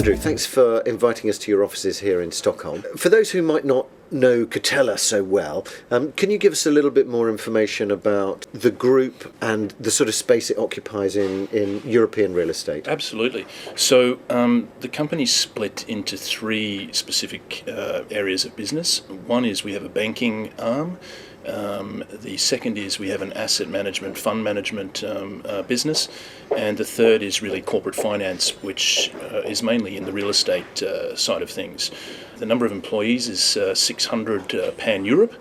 Andrew, thanks for inviting us to your offices here in Stockholm. For those who might not know Catella so well, can you give us a little bit more information about the group and the sort of space it occupies in European real estate? Absolutely. So the company's split into three specific areas of business. One is we have a banking arm. The second is we have an asset management, fund management business, and the third is really corporate finance, which is mainly in the real estate side of things. The number of employees is 600 pan-Europe,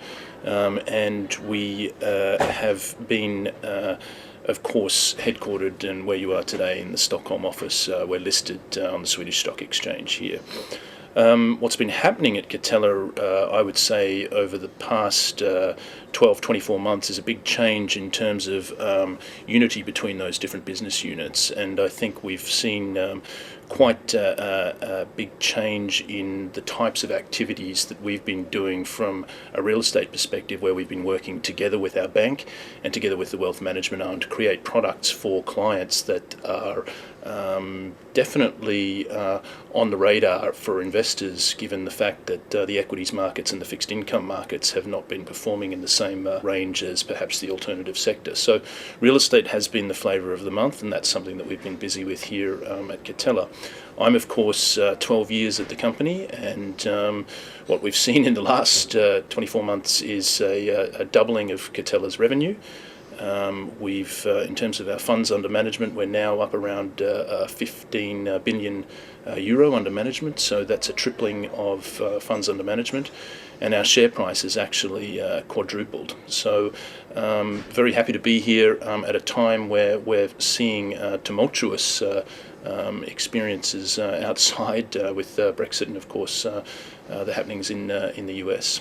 and we have been of course headquartered and where you are today in the Stockholm office. We're listed on the Swedish Stock Exchange here. What's been happening at Catella, I would say, over the past 12-24 months is a big change in terms of unity between those different business units, and I think we've seen quite a big change in the types of activities that we've been doing from a real estate perspective, where we've been working together with our bank and together with the wealth management arm to create products for clients that are definitely on the radar for investors, given the fact that the equities markets and the fixed income markets have not been performing in the same range as perhaps the alternative sector. So real estate has been the flavour of the month, and that's something that we've been busy with here at Catella. I'm, of course, 12 years at the company, and what we've seen in the last 24 months is a doubling of Catella's revenue. We've, in terms of our funds under management, we're now up around 15 billion euro under management, so that's a tripling of funds under management, and our share price has actually quadrupled. So very happy to be here at a time where we're seeing tumultuous experiences outside with Brexit and, of course, the happenings in the US.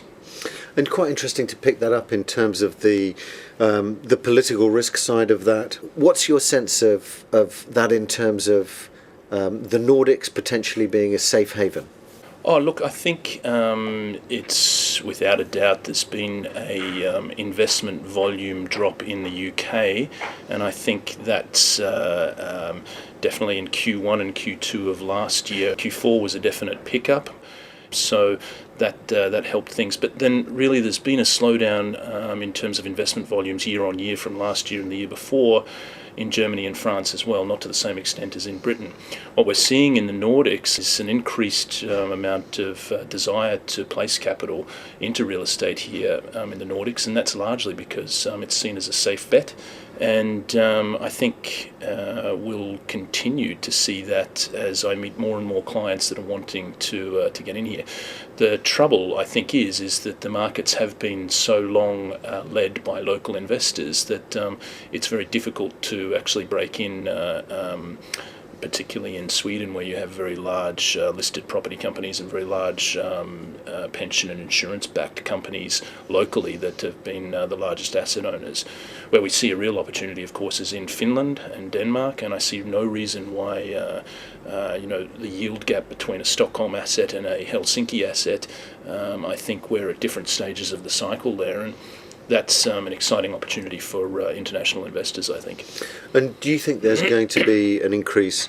And quite interesting to pick that up in terms of the political risk side of that. What's your sense of that in terms of the Nordics potentially being a safe haven? Oh, look, I think it's without a doubt there's been a investment volume drop in the UK, and I think that's definitely in Q1 and Q2 of last year. Q4 was a definite pickup, so that helped things. But then really there's been a slowdown in terms of investment volumes year on year from last year and the year before, in Germany and France as well, not to the same extent as in Britain. What we're seeing in the Nordics is an increased amount of desire to place capital into real estate here in the Nordics, and that's largely because it's seen as a safe bet. And I think we'll continue to see that as I meet more and more clients that are wanting to get in here. The trouble, I think, is that the markets have been so long led by local investors that it's very difficult to actually break in, particularly in Sweden, where you have very large listed property companies and very large pension and insurance-backed companies locally that have been the largest asset owners. Where we see a real opportunity, of course, is in Finland and Denmark, and I see no reason why the yield gap between a Stockholm asset and a Helsinki asset, I think we're at different stages of the cycle there, and that's an exciting opportunity for international investors, I think. And do you think there's going to be an increase,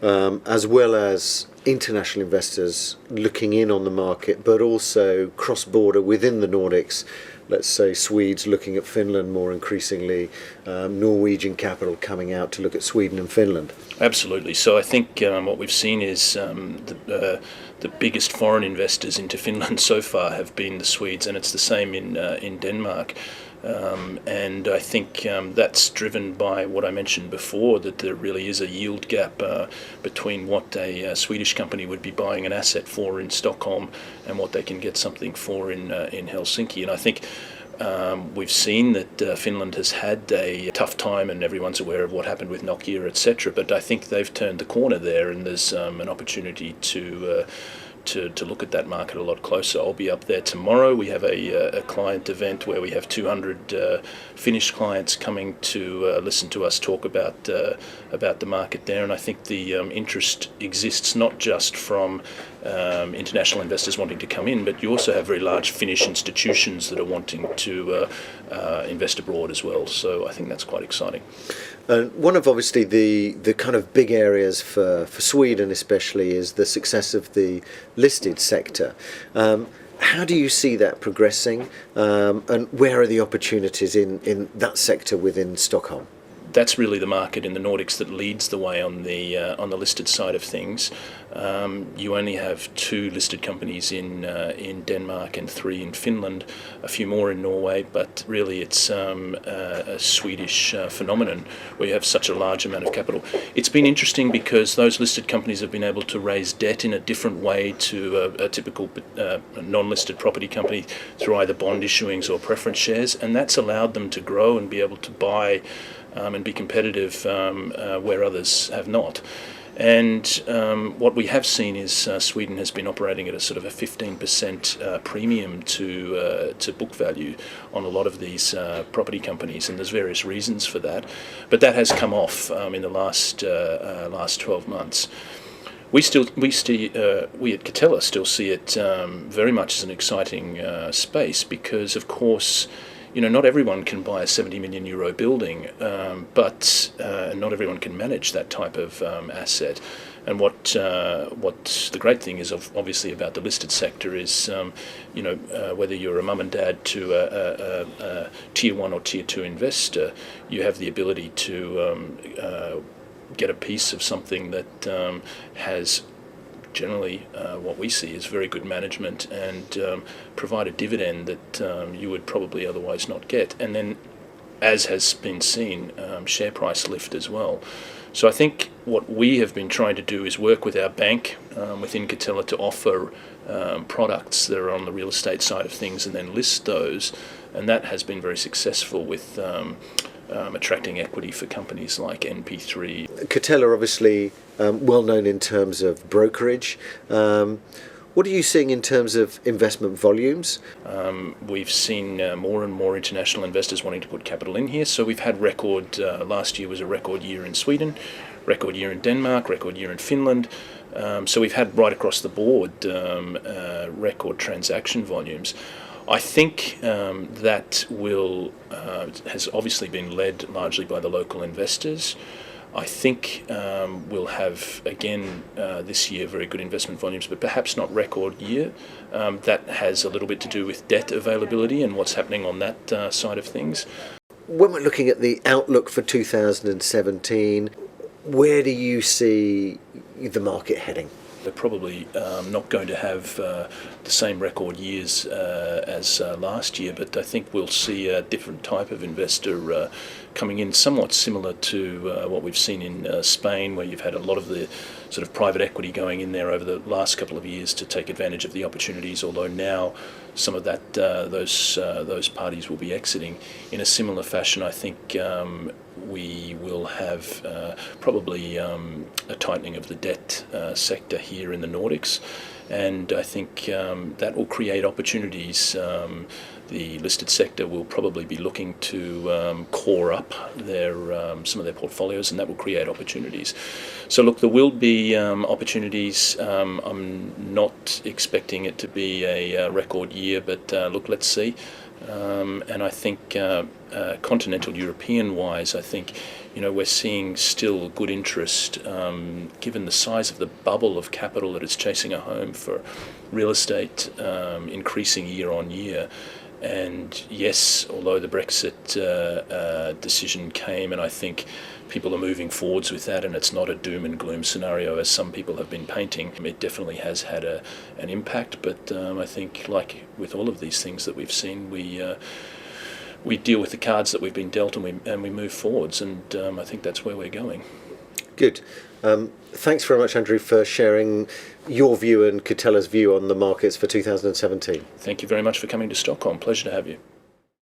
as well as international investors looking in on the market, but also cross-border within the Nordics? Let's say Swedes looking at Finland more increasingly, Norwegian capital coming out to look at Sweden and Finland. Absolutely. So I think what we've seen is the biggest foreign investors into Finland so far have been the Swedes, and it's the same in Denmark. And I think that's driven by what I mentioned before, that there really is a yield gap between what a Swedish company would be buying an asset for in Stockholm and what they can get something for in Helsinki. And I think we've seen that Finland has had a tough time, and everyone's aware of what happened with Nokia, etc. But I think they've turned the corner there, and there's an opportunity to look at that market a lot closer. I'll be up there tomorrow. We have a client event where we have 200 Finnish clients coming to listen to us talk about the market there, and I think the interest exists not just from international investors wanting to come in, but you also have very large Finnish institutions that are wanting to invest abroad as well. So I think that's quite exciting. One of obviously the kind of big areas for Sweden especially is the success of the listed sector. How do you see that progressing, and where are the opportunities in that sector within Stockholm? That's really the market in the Nordics that leads the way on the listed side of things. You only have 2 listed companies in Denmark and 3 in Finland, a few more in Norway, but really it's a Swedish phenomenon where you have such a large amount of capital. It's been interesting because those listed companies have been able to raise debt in a different way to a typical non-listed property company through either bond issuings or preference shares, and that's allowed them to grow and be able to buy and be competitive where others have not. And what we have seen is Sweden has been operating at a sort of a 15% premium to book value on a lot of these property companies, and there's various reasons for that. But that has come off in the last 12 months. We at Catella still see it very much as an exciting space because, of course, not everyone can buy a 70 million euro building, but not everyone can manage that type of asset. And what the great thing is obviously about the listed sector is, whether you're a mum and dad to a tier 1 or tier 2 investor, you have the ability to get a piece of something that has generally what we see is very good management and provide a dividend that you would probably otherwise not get. And then, as has been seen, share price lift as well. So I think what we have been trying to do is work with our bank within Catella to offer products that are on the real estate side of things and then list those, and that has been very successful with attracting equity for companies like NP3. Catella obviously well known in terms of brokerage. What are you seeing in terms of investment volumes? We've seen more and more international investors wanting to put capital in here. So we've had record, last year was a record year in Sweden, record year in Denmark, record year in Finland. So we've had right across the board record transaction volumes. I think that has obviously been led largely by the local investors. I think we'll have, again, this year very good investment volumes, but perhaps not record year. That has a little bit to do with debt availability and what's happening on that side of things. When we're looking at the outlook for 2017, where do you see the market heading? We're probably not going to have the same record years as last year, but I think we'll see a different type of investor coming in, somewhat similar to what we've seen in Spain, where you've had a lot of the sort of private equity going in there over the last couple of years to take advantage of the opportunities, although now some of that those parties will be exiting. In a similar fashion, I think we will have probably a tightening of the debt sector here in the Nordics, and I think that will create opportunities. The listed sector will probably be looking to core up some of their portfolios, and that will create opportunities. So look, there will be opportunities. I'm not expecting it to be a record year, but look, let's see. And I think continental European-wise, I think we're seeing still good interest, given the size of the bubble of capital that is chasing a home for real estate, increasing year on year. And yes, although the Brexit decision came, and I think people are moving forwards with that, and it's not a doom and gloom scenario as some people have been painting, it definitely has had an impact. But I think, like with all of these things that we've seen, we deal with the cards that we've been dealt, and we move forwards, and I think that's where we're going. Good. Thanks very much, Andrew, for sharing your view and Catella's view on the markets for 2017. Thank you very much for coming to Stockholm. Pleasure to have you.